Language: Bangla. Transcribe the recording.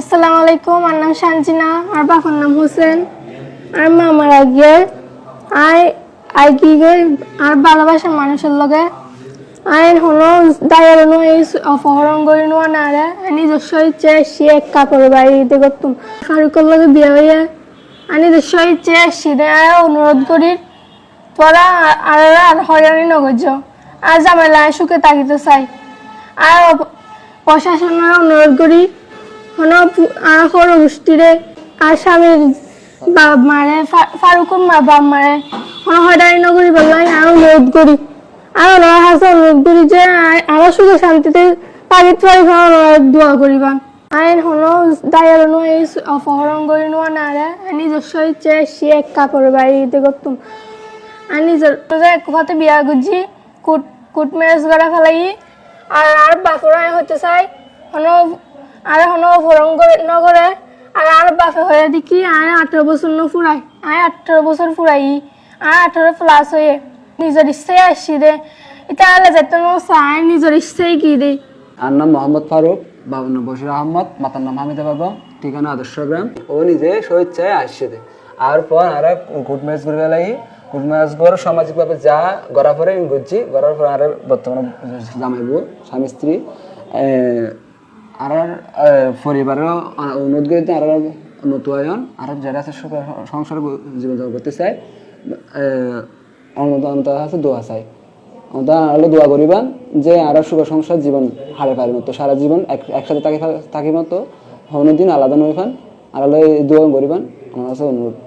আসসালামু আলাইকুম। আমার নাম শানজিনা, আর বাবার নাম হোসেন। আর মা মারা গিয়ে আই আই কি গে আর ভালোবাসা মানুষের লগে আইন হলো দায়ারনো এই অপহরণ করি নোয়া না রে নিজস্ব ইচ্ছে সে এক কাপড় বাড়িতে করতুম ফারুকের লগে বিয়ে হইয়া আর নিজস্ব ইচ্ছে সিদে অনুরোধ করি তোরা আর হয়রানি নগর্য আর জামেলায় সুখে থাকিতে চাই। আর প্রশাসনের অনুরোধ করি আর সৰু গোষ্ঠীৰে আর স্বামীর বাপ মারে ফারুকের মা বাপ মারে হয়রানি নকরিবলৈ আর অনুরোধ করি আর ওনার কাছে অনুরোধ করি যে আমার সুখে শান্তিতে পারিত দোয়া করিবান। আইন হলো দায়ের এই অপহরণ করি নোয়া না রে নিজস্ব ইচ্ছে সে এক কাপড় বাড়িতে করতুম আর নিজের এক হাতে বিয়া গুজি কুট ম্যারেজ করা ফেলাই আর বাপরা হতে চাই আর অপহরণ নগরে আর বাপে হয়ে দেখি আর 18 বছর ফুরাই আর 18 বছর ফুরাই আর 18 প্লাস হয়ে নিজের ইচ্ছাই আসছি দে এটা আলে যেতে চাই নিজের ইচ্ছাই কি দে। আর নাম মোহাম্মদ ফারুক, বাবার নাম বশির আহমদ, মাতার নাম হামিদা বেগম, ঠিকানা আদর্শ গ্রাম। ও নিজে স্বেচ্ছায় আসছে দে আর পর আর গুড ম্যাচ করে বেলাই গুড ম্যাচ করে সামাজিকভাবে যা গড়া পরে ঘুরছি গড়ার পর আর বর্তমানে জামাইব স্বামী স্ত্রী আর পরিবারের উন্নত গতিতে আর নতুন আর যারা আছে সংসার জীবনযাপন করতে চায় অন্যতা আছে দোয়া চাই আলো দোয়া করিবান যে আর সুখ সংসার জীবন হারে পারি মতো সারা জীবন একসাথে থাকি মতো অন্যদিন আলাদা নয় খান আর দোয়া করিবান আমার কাছে অনুরোধ।